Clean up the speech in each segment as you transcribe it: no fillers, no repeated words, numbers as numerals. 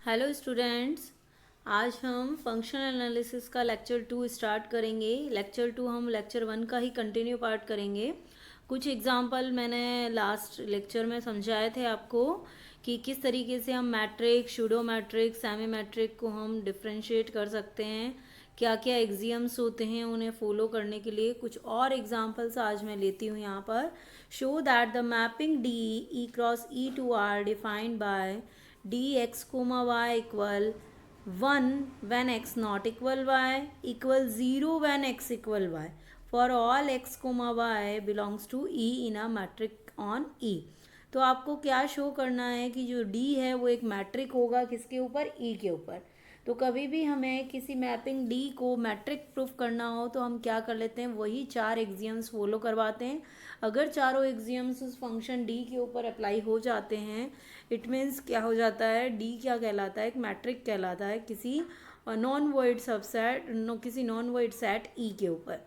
Hello students. आज हम functional analysis का लेक्चर 2 स्टार्ट करेंगे। लेक्चर 2 हम लेक्चर 1 का ही कंटिन्यू पार्ट करेंगे। कुछ एग्जांपल मैंने लास्ट लेक्चर में समझाए थे आपको कि किस तरीके से हम metric, pseudo metric, semi metric को हम डिफ्रेंशिएट कर सकते हैं, क्या क्या एग्जियम्स होते हैं उन्हें फॉलो करने के लिए। कुछ और एग्जांपल्स आज मैं लेती हूँ यहाँ पर। Show that the mapping D E cross E to R defined by dx comma y equal 1 when x not equal y equal 0 when x equal y for all x comma y belongs to E in a metric on E। तो आपको क्या show करना है कि जो D है वो एक मैट्रिक होगा किसके ऊपर, E के ऊपर। तो कभी भी हमें किसी मैपिंग डी को मैट्रिक प्रूफ करना हो तो हम क्या कर लेते हैं, वही 4 एक्सियम्स फॉलो करवाते हैं। अगर चारों एक्सियम्स उस फंक्शन डी के ऊपर अप्लाई हो जाते हैं, इट मीन्स क्या हो जाता है, डी क्या कहलाता है, एक मैट्रिक कहलाता है किसी नॉन वॉइड सबसेट, किसी नॉन वॉइड सेट ई के ऊपर।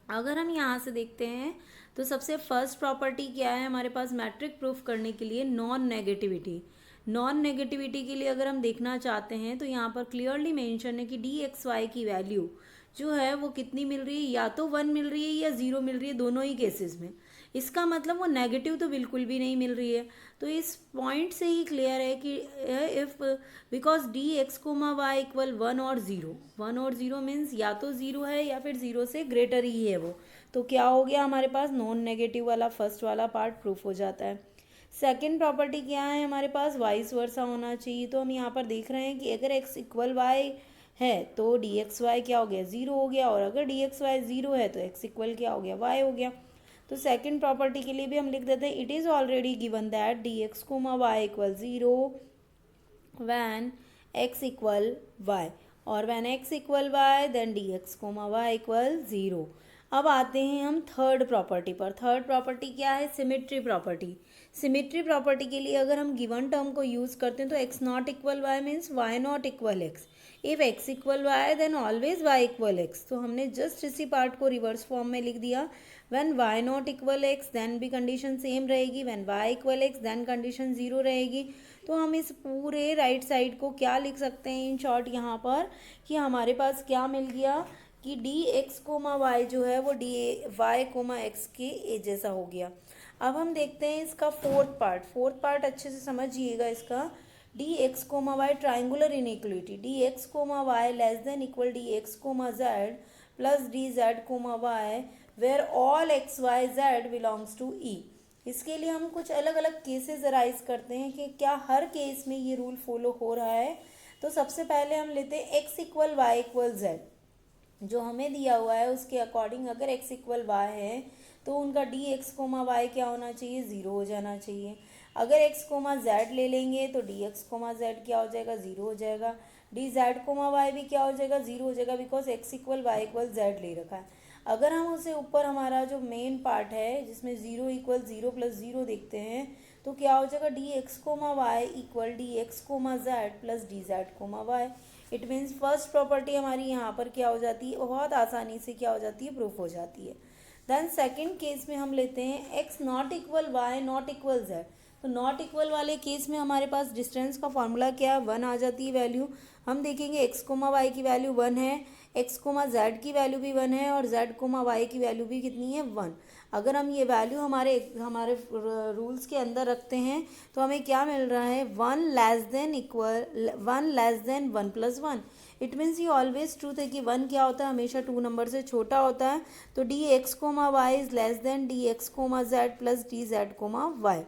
अगर हम यहाँ से देखते हैं तो सबसे फर्स्ट प्रॉपर्टी क्या है हमारे पास मैट्रिक प्रूफ करने के लिए, नॉन नेगेटिविटी। नॉन नेगेटिविटी के लिए अगर हम देखना चाहते हैं तो यहाँ पर क्लियरली मेंशन है कि डी एक्स वाई की वैल्यू जो है वो कितनी मिल रही है, या तो 1 मिल रही है या 0 मिल रही है, दोनों ही केसेस में। इसका मतलब वो नेगेटिव तो बिल्कुल भी नहीं मिल रही है। तो इस पॉइंट से ही क्लियर है कि if because D x comma Y equal 1 और 0 मीन्स या तो 0 है या फिर 0 से ग्रेटर ही है वो। तो क्या हो गया हमारे पास, नॉन नेगेटिव वाला फर्स्ट वाला पार्ट प्रूफ हो जाता है। सेकेंड प्रॉपर्टी क्या है हमारे पास, वाइस वर्सा होना चाहिए। तो हम यहाँ पर देख रहे हैं कि अगर एक्स इक्वल वाई है तो डी एक्स वाई क्या हो गया, 0 हो गया, और अगर डी एक्स वाई 0 है तो एक्स इक्वल क्या हो गया, वाई हो गया। तो सेकंड प्रॉपर्टी के लिए भी हम लिख देते हैं, it is already given that D x comma Y equal 0 when X equal Y, और when X equal Y then D x comma Y equal 0। अब आते हैं हम थर्ड प्रॉपर्टी पर। थर्ड प्रॉपर्टी क्या है, सिमेट्री प्रॉपर्टी। सिमेट्री प्रॉपर्टी के लिए अगर हम गिवन टर्म को यूज़ करते हैं तो X not equal Y means Y not equal X, if X equal Y then always Y equal X. तो हमने जस्ट इसी पार्ट को रिवर्स फॉर्म में लिख दिया, when Y not equal X then भी कंडीशन सेम रहेगी, when Y equal X then condition 0 रहेगी। तो हम इस पूरे राइट साइड को क्या लिख सकते हैं इन शॉर्ट यहाँ पर, कि हमारे पास क्या मिल गया कि डी एक्स कोमा वाई जो है वो डी वाई कोमा एक्स के जैसा हो गया। अब हम देखते हैं इसका फोर्थ पार्ट अच्छे से समझिएगा इसका। D x comma Y triangular inequality, D x comma Y less than equal D x comma Z plus D Z comma Y where all X Y Z belongs to E. इसके लिए हम कुछ अलग अलग केसेस अराइज करते हैं कि क्या हर केस में ये रूल फॉलो हो रहा है। तो सबसे पहले हम लेते हैं X equal Y equal Z, जो हमें दिया हुआ है उसके अकॉर्डिंग अगर एक्स इक्वल वाई है तो उनका डी एक्स कोमा वाई क्या होना चाहिए, 0 हो जाना चाहिए। अगर एक्स कोमा जेड ले लेंगे तो डी एक्स कोमा जेड क्या हो जाएगा, 0 हो जाएगा। डी जेड कोमा वाई भी क्या हो जाएगा, 0 हो जाएगा, because X equal Y equal Z ले रखा है। अगर हम उसे ऊपर हमारा जो मेन पार्ट है जिसमें 0 इक्वल 0 प्लस 0 देखते हैं तो क्या हो जाएगा, D x comma Y equal D x comma Z plus D Z comma Y. It means first property हमारी यहाँ पर क्या हो जाती है, बहुत आसानी से क्या हो जाती है, प्रूफ हो जाती है। देन सेकंड केस में हम लेते हैं X not equal Y not equal Z. तो नॉट इक्वल वाले केस में हमारे पास डिस्टेंस का फॉर्मूला क्या है, 1 आ जाती है वैल्यू। हम देखेंगे एक्स कोमा वाई की वैल्यू 1 है, एक्स कोमा जेड की वैल्यू भी 1 है, और जेड कोमा वाई की वैल्यू भी कितनी है, 1। अगर हम ये वैल्यू हमारे हमारे रूल्स के अंदर रखते हैं तो हमें क्या मिल रहा है, 1 less than equal 1 less than 1 plus 1। It means ये ऑलवेज ट्रूथ है कि 1 क्या होता है, हमेशा 2 नंबर से छोटा होता है। तो D x comma Y is less than D x comma Z plus D Z comma Y.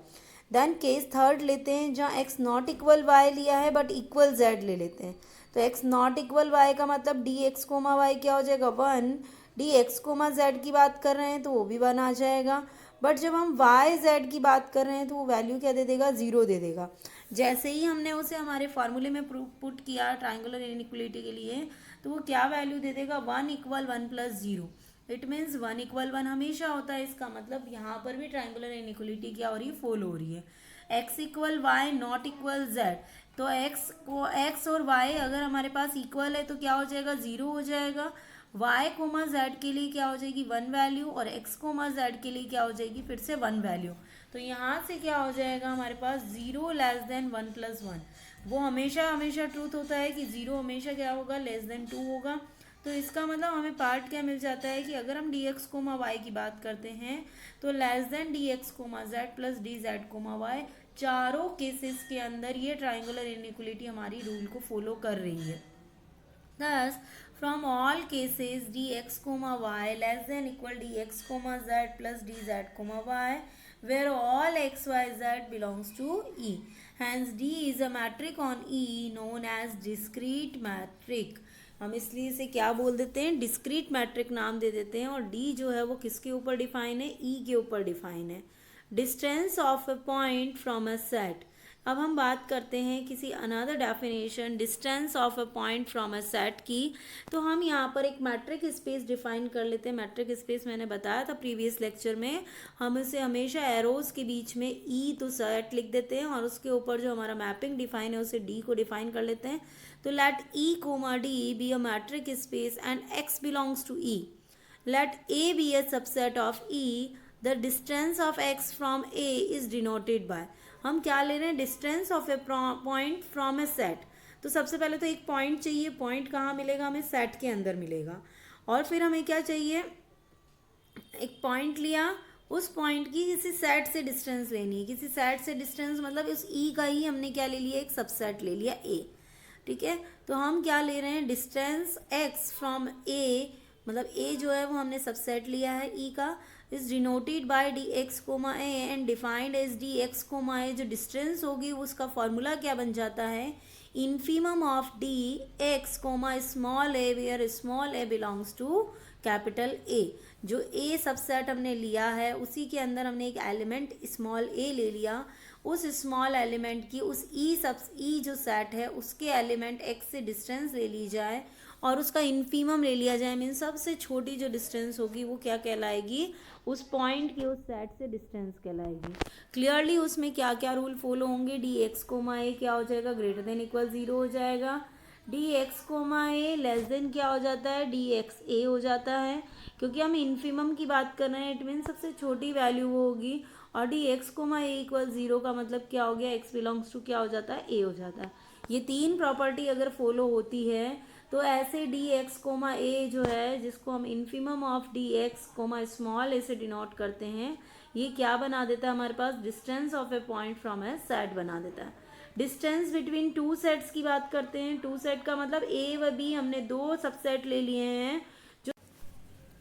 Then case third लेते हैं जहाँ एक्स नॉट इक्वल वाई लिया है बट इक्वल जेड ले लेते हैं। तो एक्स नॉट इक्वल वाई का मतलब डी एक्स कोमा वाई क्या हो जाएगा, 1। डी एक्स कोमा जेड की बात कर रहे हैं तो वो भी 1 आ जाएगा, बट जब हम वाई जेड की बात कर रहे हैं तो वो वैल्यू क्या दे देगा, 0 दे देगा। जैसे ही हमने उसे हमारे फॉर्मूले में पुट किया ट्राइंगुलर इनइक्वलिटी के लिए, तो वो क्या वैल्यू दे देगा, 1 equal 1 plus 0। It means 1 equal 1 हमेशा होता है, इसका मतलब यहाँ पर भी ट्राइंगुलर इनइक्वलिटी क्या हो रही है, फॉलो हो रही है। X equal Y not equal Z, तो एक्स और वाई अगर हमारे पास इक्वल है तो क्या हो जाएगा, 0 हो जाएगा। वाई कोमा जेड के लिए क्या हो जाएगी, 1 वैल्यू, और एक्स कोमा जेड के लिए क्या हो जाएगी, फिर से 1 वैल्यू। तो यहाँ से क्या हो जाएगा हमारे पास, 0 लेस देन 1 प्लस 1। वो हमेशा हमेशा ट्रूथ होता है कि 0 हमेशा क्या होगा, लेस देन 2 होगा। तो इसका मतलब हमें पार्ट क्या मिल जाता है कि अगर हम डी एक्स कोमा वाई की बात करते हैं तो less than D x comma Z plus D Z comma Y, चारों केसेस के अंदर ये ट्राइंगुलर इनइक्वलिटी हमारी रूल को फॉलो कर रही है। Thus, from all cases dx comma y less than equal dx comma z plus dz comma y, where all x y z belongs to E. Hence, D is a metric on E known as discrete metric. हम इसलिए इसे क्या बोल देते हैं, discrete matric नाम दे देते हैं। और डी जो है वो किसके ऊपर डिफाइन है, ई के ऊपर डिफाइन है। Distance of a point from a set. अब हम बात करते हैं किसी another definition distance of a point from a set की। तो हम यहाँ पर एक मैट्रिक स्पेस डिफाइन कर लेते हैं। मैट्रिक स्पेस मैंने बताया था प्रीवियस लेक्चर में, हम इसे हमेशा एरोज के बीच में ई तो सेट लिख देते हैं और उसके ऊपर जो हमारा मैपिंग डिफाइन है उसे डी को डिफाइन कर लेते हैं। तो let E comma D be a metric space and X belongs to E. Let A be a subset of E. The distance of x from A is denoted by, हम क्या ले रहे हैं, distance of a point from a set. तो सबसे पहले तो एक पॉइंट चाहिए। पॉइंट कहाँ मिलेगा, हमें सेट के अंदर मिलेगा। और फिर हमें क्या चाहिए, एक पॉइंट लिया, उस पॉइंट की किसी सेट से डिस्टेंस लेनी है। किसी सेट से डिस्टेंस मतलब उस ई का ही हमने क्या ले लिया, एक सबसेट ले लिया ए। ठीक है, तो हम क्या ले रहे हैं, डिस्टेंस एक्स फ्रॉम ए, मतलब ए जो है वो हमने सबसेट लिया है ई का, is denoted by D x comma A and defined as D x comma A. जो डिस्टेंस होगी उसका फॉर्मूला क्या बन जाता है, infimum of D x comma small A where small A belongs to capital A. जो A subset हमने लिया है उसी के अंदर हमने एक एलिमेंट स्मॉल ए ले लिया। उस स्मॉल एलिमेंट की उस ई जो सेट है उसके एलिमेंट एक्स से डिस्टेंस ले ली जाए और उसका इन्फीमम ले लिया जाए। मीन सबसे छोटी जो डिस्टेंस होगी वो क्या कहलाएगी, उस पॉइंट की उस सेट से डिस्टेंस कहलाएगी। क्लियरली उसमें क्या क्या रूल फॉलो होंगे, डी एक्स कोमा ए क्या हो जाएगा, ग्रेटर देन इक्वल 0 हो जाएगा। डी एक्स कोमा ए लेस देन क्या हो जाता है, डी एक्स ए हो जाता है, क्योंकि हम इन्फीमम की बात कर रहे हैं। इट मीन सबसे छोटी वैल्यू वो होगी। और D x comma A equal 0 का मतलब क्या हो गया, एक्स बिलोंग्स टू क्या हो जाता है, ए हो जाता है। ये तीन प्रॉपर्टी अगर फॉलो होती है तो ऐसे डी एक्स कोमा ए जो है, जिसको हम infimum of D x comma small A से डिनोट करते हैं, ये क्या बना देता है हमारे पास, distance of a point from a set बना देता है। डिस्टेंस बिटवीन टू सेट्स की बात करते हैं। टू सेट का मतलब ए व बी, हमने दो सबसेट ले लिए हैं जो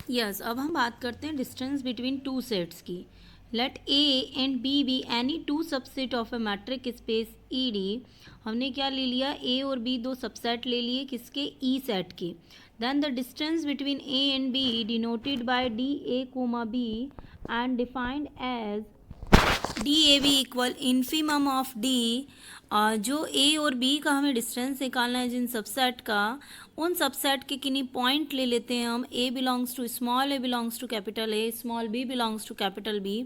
यस अब हम बात करते हैं डिस्टेंस बिटवीन टू सेट्स की। Let A and B be any two subset of a metric space E D. हमने क्या ले लिया, ए और बी दो सबसेट ले लिए किसके, ई सेट के। Then the distance between A and B denoted by D A comma B and defined as D A B equal infimum of D. जो ए और बी का हमें डिस्टेंस निकालना है जिन सबसेट का, उन सबसेट के किन्हीं पॉइंट ले लेते हैं हम। A belongs to small A belongs to capital A, small B belongs to capital B.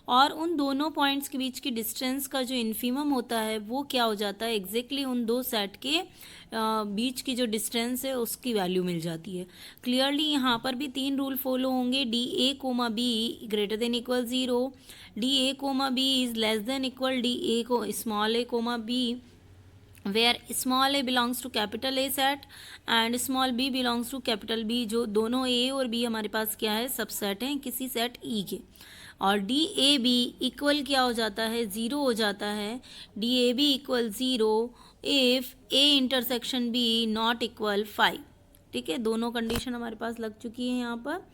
और उन दोनों पॉइंट्स के बीच की डिस्टेंस का जो इन्फीमम होता है वो क्या हो जाता है, एग्जैक्टली उन दो सेट के बीच की जो डिस्टेंस है उसकी वैल्यू मिल जाती है। क्लियरली यहाँ पर भी तीन रूल फॉलो होंगे, D A comma B greater than equal 0, D A comma B is less than equal D A को small A comma B, where small a belongs to capital A set and small b belongs to capital B। जो दोनों a और b हमारे पास क्या है, subset हैं किसी set E के। और डी ए बी इक्वल क्या हो जाता है, 0 हो जाता है। D A B equal 0 if a intersection b not equal 5। ठीक है, दोनों कंडीशन हमारे पास लग चुकी है यहाँ पर।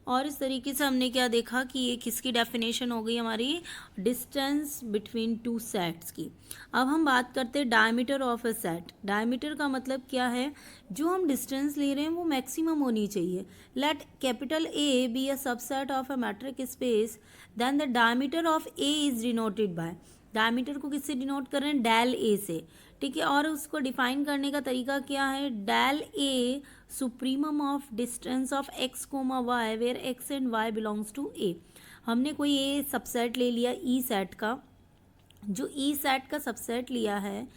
और इस तरीके से हमने क्या देखा कि ये किसकी डेफिनेशन हो गई हमारी, डिस्टेंस बिटवीन टू सेट्स की। अब हम बात करते हैं diameter of a set. Diameter का मतलब क्या है, जो हम डिस्टेंस ले रहे हैं वो मैक्सिमम होनी चाहिए। Let capital A be a subset of a metric space, then the diameter of A is denoted by. Diameter को किससे डिनोट कर रहे हैं, डेल ए से। ठीक है, और उसको डिफाइन करने का तरीका क्या है, del A supremum of distance of X comma Y where X and Y belongs to A. हमने कोई ए सबसेट ले लिया ई सेट का, जो ई सेट का सबसेट लिया है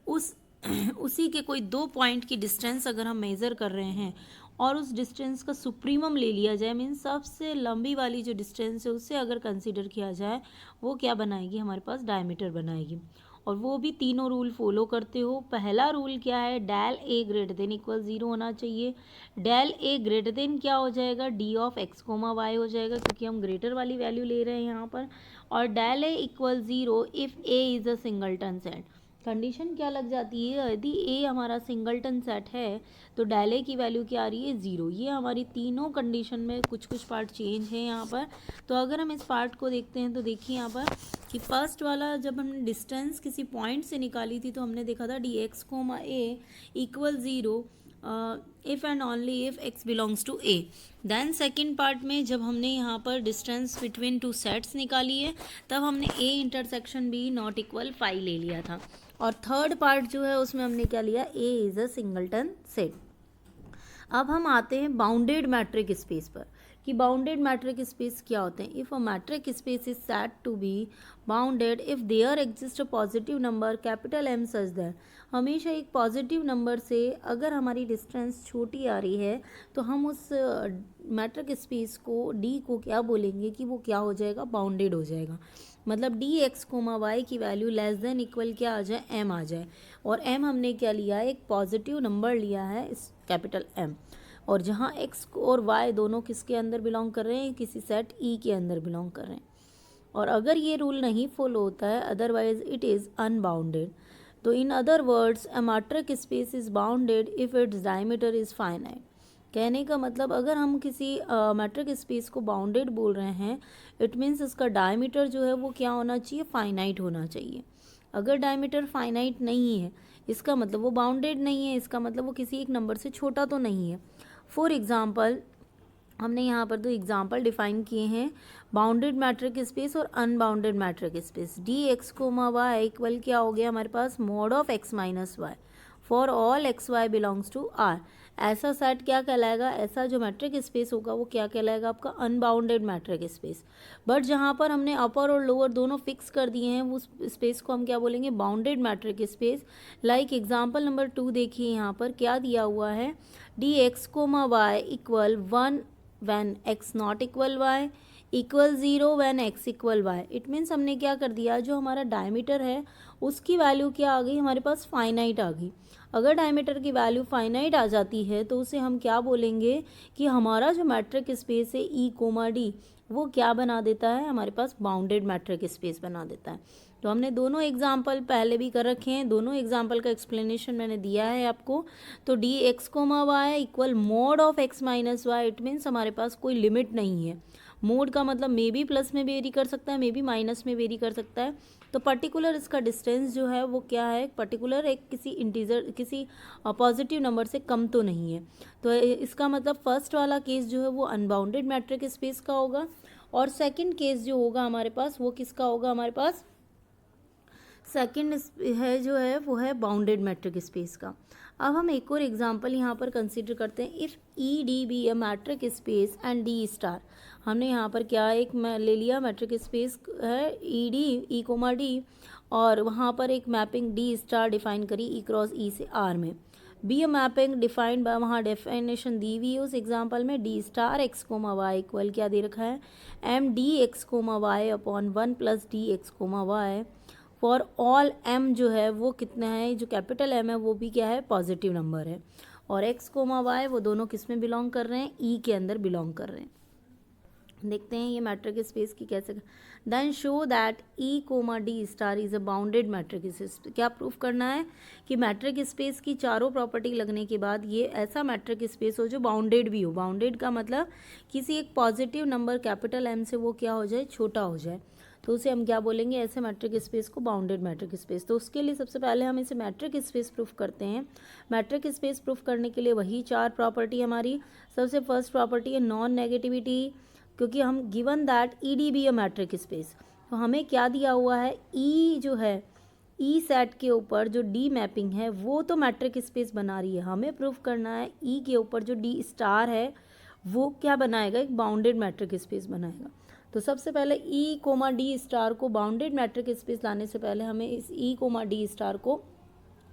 उसी के कोई दो पॉइंट की डिस्टेंस अगर हम मेज़र कर रहे हैं और उस डिस्टेंस का सुप्रीमम ले लिया जाए, मीन सबसे लंबी वाली जो डिस्टेंस है उससे अगर कंसीडर किया जाए, वो क्या बनाएगी हमारे पास, डायमीटर बनाएगी। और वो भी तीनों रूल फॉलो करते हो। पहला रूल क्या है, डेल ए ग्रेटर देन इक्वल 0 होना चाहिए। डेल ए ग्रेटर देन क्या हो जाएगा, D of X comma Y हो जाएगा, क्योंकि हम ग्रेटर वाली वैल्यू ले रहे हैं यहाँ पर। और del A equal 0 if A is a singleton set. Condition क्या लग जाती है, यदि ए हमारा सिंगलटन सेट है तो डेल ए की वैल्यू क्या आ रही है, 0। ये हमारी तीनों कंडीशन में कुछ कुछ पार्ट चेंज है यहाँ पर। तो अगर हम इस पार्ट को देखते हैं तो देखिए यहाँ पर कि फर्स्ट वाला जब हमने डिस्टेंस किसी पॉइंट से निकाली थी तो हमने देखा था D x comma A equal 0 if and only if X belongs to A. Then second part में जब हमने यहाँ पर डिस्टेंस बिटवीन टू सेट्स निकाली है तब हमने A intersection B not equal 5 ले लिया था। और थर्ड पार्ट जो है उसमें हमने क्या लिया, ए इज़ अ सिंगलटन सेट। अब हम आते हैं बाउंडेड मैट्रिक स्पेस पर कि बाउंडेड मैट्रिक स्पेस क्या होते हैं। If a metric space is said to be bounded if there exist a positive number capital M such that, हमेशा एक पॉजिटिव नंबर से अगर हमारी डिस्टेंस छोटी आ रही है तो हम उस मैट्रिक स्पेस को डी को क्या बोलेंगे कि वो क्या हो जाएगा, बाउंडेड हो जाएगा। मतलब डी एक्स कोमा वाई की वैल्यू लेस देन इक्वल क्या आ जाए, एम आ जाए। और एम हमने क्या लिया है, एक पॉजिटिव नंबर लिया है इस कैपिटल एम। और जहाँ एक्स और वाई दोनों किसके अंदर बिलोंग कर रहे हैं, किसी सेट ई के अंदर बिलोंग कर रहे हैं। और अगर ये रूल नहीं फॉलो होता है अदरवाइज इट इज़ अनबाउंडेड। तो in other words a metric space is bounded if its diameter is finite. कहने का मतलब अगर हम किसी मैट्रिक स्पेस को बाउंडेड बोल रहे हैं इट मीन्स इसका डायमीटर जो है वो क्या होना चाहिए, फाइनाइट होना चाहिए। अगर डायमीटर फाइनाइट नहीं है इसका मतलब वो बाउंडेड नहीं है, इसका मतलब वो किसी एक नंबर से छोटा तो नहीं है। फॉर एग्जाम्पल हमने यहाँ पर दो एग्जाम्पल डिफाइन किए हैं, बाउंडेड मैट्रिक स्पेस और unbounded metric space. D x comma Y equal क्या हो गया हमारे पास, mod of X minus Y for all X Y belongs to R. ऐसा सेट क्या कहलाएगा, ऐसा जो मैट्रिक स्पेस होगा वो क्या कहलाएगा, आपका अनबाउंडेड मैट्रिक स्पेस। बट जहाँ पर हमने अपर और लोअर दोनों फिक्स कर दिए हैं वो स्पेस को हम क्या बोलेंगे, bounded metric space. Like example number 2 देखिए, यहाँ पर क्या दिया हुआ है, D x comma Y equal 1 when X not equal Y equal 0 when X equal Y. It means हमने क्या कर दिया, जो हमारा डायमीटर है उसकी वैल्यू क्या आ गई हमारे पास, फाइनाइट आ गई। अगर डायमीटर की वैल्यू फाइनाइट आ जाती है तो उसे हम क्या बोलेंगे कि हमारा जो मैट्रिक स्पेस है ई कोमा डी वो क्या बना देता है, हमारे पास बाउंडेड मैट्रिक स्पेस बना देता है। तो हमने दोनों एग्जाम्पल पहले भी कर रखे हैं, दोनों एग्जाम्पल का एक्सप्लेनेशन मैंने दिया है आपको। तो D x comma Y equal mod of X minus Y, it means हमारे पास कोई लिमिट नहीं है। मोड का मतलब मे बी प्लस में वेरी कर सकता है, मे बी माइनस में वेरी कर सकता है। तो पर्टिकुलर इसका डिस्टेंस जो है वो क्या है, पर्टिकुलर एक किसी इंटीजर किसी पॉजिटिव नंबर से कम तो नहीं है। तो इसका मतलब फर्स्ट वाला केस जो है वो अनबाउंडेड मैट्रिक स्पेस का होगा और सेकंड केस जो होगा हमारे पास वो किसका होगा, हमारे पास सेकंड है जो है वो है बाउंडेड मैट्रिक स्पेस का। अब हम एक और एग्जांपल यहाँ पर कंसीडर करते हैं, if E D be a metric space and D star. हमने यहाँ पर क्या एक ले लिया, मैट्रिक स्पेस है E D E comma D और वहाँ पर एक मैपिंग डी स्टार डिफाइन करी ई क्रॉस ई से आर में। Be a mapping defined by, वहाँ डेफिनेशन दी हुई है उस एग्जाम्पल में, D star x comma Y equal क्या दे रखा है, M D x comma Y upon 1 plus D x comma Y for all M जो है वो कितना है, जो कैपिटल एम है वो भी क्या है, पॉजिटिव नंबर है। और एक्स कोमा वाई वो दोनों किस में बिलोंग कर रहे हैं, ई के अंदर बिलोंग कर रहे हैं। देखते हैं ये मैट्रिक स्पेस की कैसे। Then show that E comma D star is a bounded metric space. क्या प्रूफ करना है कि मैट्रिक स्पेस की चारों प्रॉपर्टी लगने के बाद ये ऐसा मैट्रिक स्पेस हो जो बाउंडेड भी हो। बाउंडेड का मतलब किसी एक पॉजिटिव नंबर कैपिटल एम से वो क्या हो जाए, छोटा हो जाए, तो उसे हम क्या बोलेंगे, ऐसे मैट्रिक स्पेस को बाउंडेड मैट्रिक स्पेस। तो उसके लिए सबसे पहले हम इसे मैट्रिक स्पेस प्रूफ करते हैं। मैट्रिक स्पेस प्रूफ करने के लिए वही 4 प्रॉपर्टी हमारी। सबसे फर्स्ट प्रॉपर्टी है नॉन नेगेटिविटी, क्योंकि हम given that E D be a metric space, तो हमें क्या दिया हुआ है, ई जो है ई सेट के ऊपर जो डी मैपिंग है वो तो मैट्रिक स्पेस बना रही है, हमें प्रूफ करना है ई के ऊपर जो डी स्टार है वो क्या बनाएगा, एक बाउंडेड मैट्रिक स्पेस बनाएगा। तो सबसे पहले ई कोमा डी स्टार को बाउंडेड मैट्रिक स्पेस लाने से पहले हमें इस ई कोमा डी स्टार को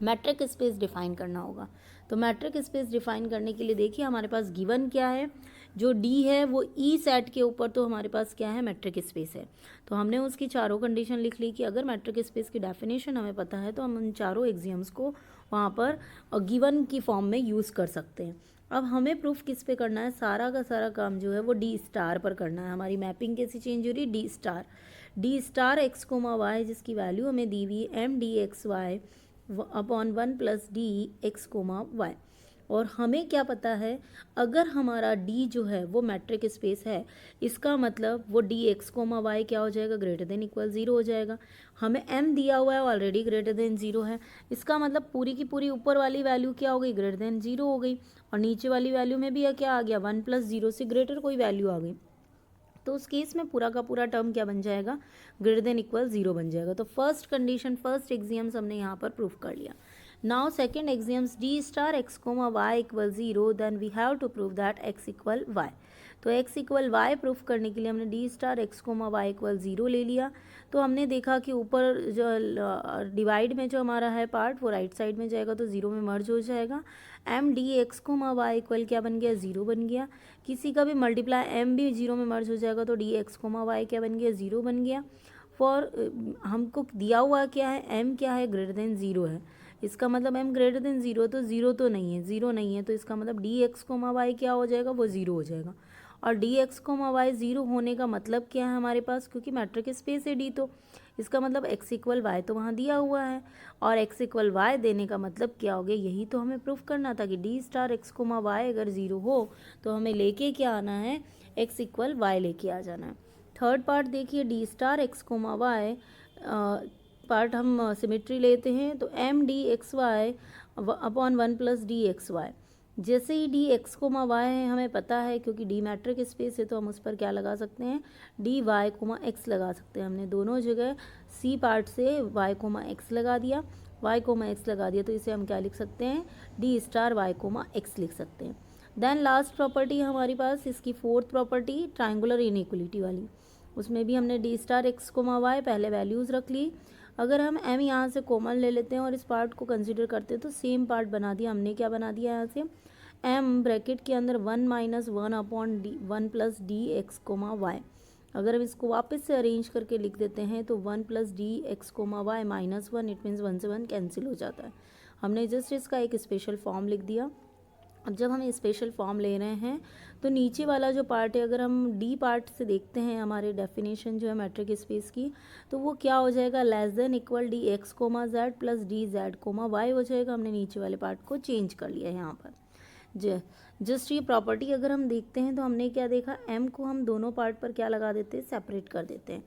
मैट्रिक स्पेस डिफाइन करना होगा। तो मैट्रिक स्पेस डिफाइन करने के लिए देखिए हमारे पास गिवन क्या है, जो डी है वो ई सेट के ऊपर तो हमारे पास क्या है, मैट्रिक स्पेस है। तो हमने उसकी चारों कंडीशन लिख ली कि अगर मैट्रिक स्पेस की डेफिनेशन हमें पता है तो हम उन चारों एक्सियम्स को वहाँ पर गिवन की फॉर्म में यूज़ कर सकते हैं। अब हमें प्रूफ किस पे करना है, सारा का सारा काम जो है वो डी स्टार पर करना है। हमारी मैपिंग कैसी चेंज हो रही है, D star x comma Y, जिसकी वैल्यू हमें दी हुई M D X Y upon 1 plus D x comma Y. और हमें क्या पता है, अगर हमारा d जो है वो मैट्रिक स्पेस है, इसका मतलब वो डी एक्स कोमा वाई क्या हो जाएगा, ग्रेटर देन इक्वल 0 हो जाएगा। हमें m दिया हुआ है ऑलरेडी ग्रेटर देन 0 है, इसका मतलब पूरी की पूरी ऊपर वाली वैल्यू क्या हो गई, ग्रेटर देन 0 हो गई, और नीचे वाली वैल्यू में भी क्या आ गया, 1 प्लस 0 से ग्रेटर कोई वैल्यू आ गई। तो उस केस में पूरा का पूरा टर्म क्या बन जाएगा, ग्रेटर देन इक्वल 0 बन जाएगा। तो फर्स्ट कंडीशन, फर्स्ट एक्सियम्स हमने यहाँ पर प्रूफ कर लिया। Now second axioms, D star x comma Y equal 0, then we have to prove that X equal Y. तो एक्स इक्वल वाई प्रूफ करने के लिए हमने D star x comma Y equal 0 ले लिया। तो हमने देखा कि ऊपर जो डिवाइड में जो हमारा है पार्ट वो राइट साइड में जाएगा तो 0 में मर्ज हो जाएगा। M D x comma Y equal क्या बन गया, 0 बन गया। किसी का भी मल्टीप्लाई एम भी 0 में मर्ज हो जाएगा तो डी एक्स कोमा वाई क्या बन गया, 0 बन गया। फॉर हमको दिया हुआ क्या है, एम क्या है, ग्रेटर देन 0 है। इसका मतलब एम ग्रेटर देन 0, तो 0 तो नहीं है, 0 नहीं है, तो इसका मतलब डी एक्स कोमा वाई क्या हो जाएगा, वो 0 हो जाएगा। और डी एक्स कोमा वाई 0 होने का मतलब क्या है हमारे पास, क्योंकि मैट्रिक स्पेस है डी, तो इसका मतलब एक्स इक्वल वाई तो वहाँ दिया हुआ है, और एक्स इक्वल वाई देने का मतलब क्या हो गया, यही तो हमें प्रूफ करना था कि D star x comma Y अगर 0 हो तो हमें लेके क्या आना है, एक्स इक्वल वाई लेके आ जाना है। थर्ड पार्ट देखिए, D star x comma Y part हम सिमेट्री लेते हैं, तो M D X Y upon 1 plus D X Y. जैसे ही डी एक्स कोमा वाई है हमें पता है, क्योंकि डी मैट्रिक स्पेस है तो हम उस पर क्या लगा सकते हैं, डी वाई कोमा एक्स लगा सकते हैं। हमने दोनों जगह सी पार्ट से वाई कोमा एक्स लगा दिया, वाई कोमा एक्स लगा दिया, तो इसे हम क्या लिख सकते हैं, D star Y comma X लिख सकते हैं। देन लास्ट प्रॉपर्टी हमारे पास, इसकी फोर्थ प्रॉपर्टी ट्राइंगुलर इनइक्वलिटी वाली, उसमें भी हमने D star x comma Y पहले वैल्यूज़ रख ली। अगर हम m यहाँ से कॉमन ले लेते हैं और इस पार्ट को कंसिडर करते हैं तो सेम पार्ट बना दिया हमने, क्या बना दिया यहाँ से, m ब्रैकेट के अंदर 1 minus 1 upon D 1 plus D x comma Y. अगर हम इसको वापस से अरेंज करके लिख देते हैं तो 1 plus D x comma Y minus 1, it means 1 से 1 कैंसिल हो जाता है। हमने जस्ट इसका एक स्पेशल फॉर्म लिख दिया। अब जब हम स्पेशल फॉर्म ले रहे हैं तो नीचे वाला जो पार्ट है, अगर हम डी पार्ट से देखते हैं हमारे डेफिनेशन जो है मैट्रिक स्पेस की, तो वो क्या हो जाएगा, less than equal D x comma Z plus D Z comma Y हो जाएगा। हमने नीचे वाले पार्ट को चेंज कर लिया है यहाँ पर। जस्ट ये प्रॉपर्टी अगर हम देखते हैं तो हमने क्या देखा, एम को हम दोनों पार्ट पर क्या लगा देते हैं, सेपरेट कर देते हैं।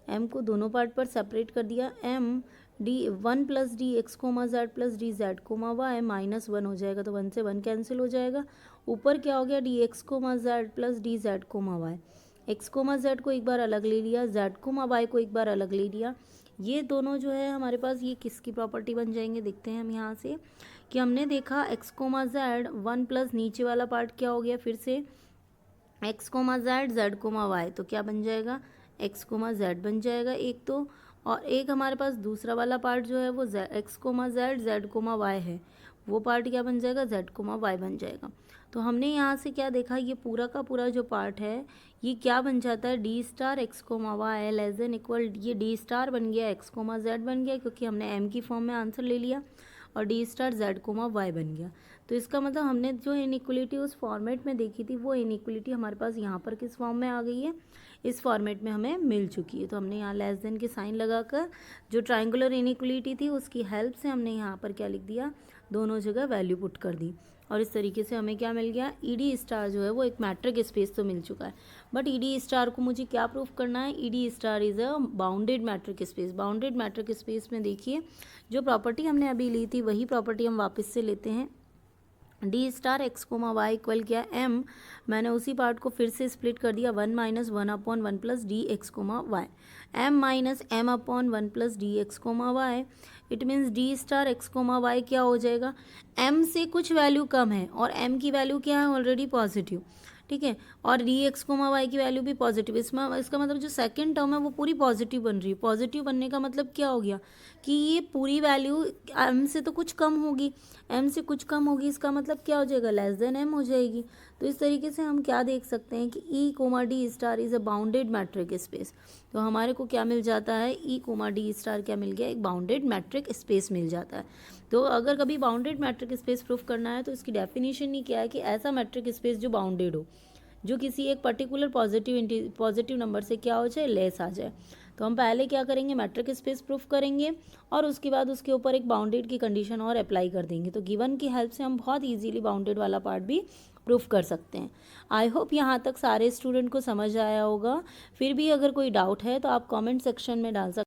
एम को दोनों पार्ट पर सेपरेट कर दिया, M D 1 plus D x comma Z plus D Z comma Y minus 1 हो जाएगा, तो 1 से 1 कैंसिल हो जाएगा। ऊपर क्या हो गया, D x comma Z plus D Z comma Y. X comma Z को एक बार अलग ले लिया, जेड कोमा वाई को एक बार अलग ले लिया। ये दोनों जो है हमारे पास ये किसकी प्रॉपर्टी बन जाएंगे, देखते हैं हम यहाँ से कि हमने देखा एक्स कोमा जेड 1 प्लस नीचे वाला पार्ट क्या हो गया, फिर से X comma Z Z comma Y, तो क्या बन जाएगा, एक्स कोमा जेड बन जाएगा एक तो, और एक हमारे पास दूसरा वाला पार्ट जो है वो X comma Z Z comma Y है, वो पार्ट क्या बन जाएगा, जेड कोमा वाई बन जाएगा। तो हमने यहाँ से क्या देखा, ये पूरा का पूरा जो पार्ट है ये क्या बन जाता है, D star x comma Y less than equal, ये डी स्टार बन गया, एक्स कोमा जेड बन गया, क्योंकि हमने एम की फॉर्म में आंसर ले लिया, और D star z comma y बन गया। तो इसका मतलब हमने जो इनइक्वलिटी उस फॉर्मेट में देखी थी वो इनइक्वलिटी हमारे पास यहाँ पर किस फॉर्म में आ गई है, इस फॉर्मेट में हमें मिल चुकी है। तो हमने यहाँ लेस देन के साइन लगाकर जो ट्राइंगुलर इनइक्वलिटी थी उसकी हेल्प से हमने यहाँ पर क्या लिख दिया, दोनों जगह वैल्यू पुट कर दी, और इस तरीके से हमें क्या मिल गया, ई डी स्टार जो है वो एक मैट्रिक स्पेस तो मिल चुका है। बट ई डी स्टार को मुझे क्या प्रूफ करना है, E D star is a bounded metric space. Bounded metric space में देखिए जो प्रॉपर्टी हमने अभी ली थी वही प्रॉपर्टी हम वापस से लेते हैं। D star x comma Y equal क्या, एम, मैंने उसी पार्ट को फिर से स्प्लिट कर दिया, 1 minus 1 upon 1 plus D x comma y, m minus m upon 1 plus D x comma Y. It means D star x comma y क्या हो जाएगा, एम से कुछ वैल्यू कम है और एम की वैल्यू क्या है, ऑलरेडी पॉजिटिव, ठीक है, और डी एक्स कोमा वाई की वैल्यू भी पॉजिटिव, इसका मतलब जो सेकंड टर्म है वो पूरी पॉजिटिव बन रही है। पॉजिटिव बनने का मतलब क्या हो गया कि ये पूरी वैल्यू एम से तो कुछ कम होगी, एम से कुछ कम होगी, इसका मतलब क्या हो जाएगा, लेस देन एम हो जाएगी। तो इस तरीके से हम क्या देख सकते हैं कि ई comma D star is a bounded metric space. तो हमारे को क्या मिल जाता है, ई कोमा डी स्टार क्या मिल गया, एक बाउंडेड मैट्रिक स्पेस मिल जाता है। तो अगर कभी बाउंडेड मैट्रिक स्पेस प्रूफ करना है तो इसकी डेफिनेशन ही क्या है कि ऐसा मैट्रिक स्पेस जो बाउंडेड हो, जो किसी एक पर्टिकुलर पॉजिटिव नंबर से क्या हो जाए, लेस आ जाए। तो हम पहले क्या करेंगे, मैट्रिक स्पेस प्रूफ करेंगे और उसके बाद उसके ऊपर एक बाउंडेड की कंडीशन और अप्लाई कर देंगे। तो गिवन की हेल्प से हम बहुत इजीली बाउंडेड वाला पार्ट भी प्रूफ कर सकते हैं। आई होप यहाँ तक सारे स्टूडेंट को समझ आया होगा। फिर भी अगर कोई डाउट है तो आप कमेंट सेक्शन में डाल सकते हैं।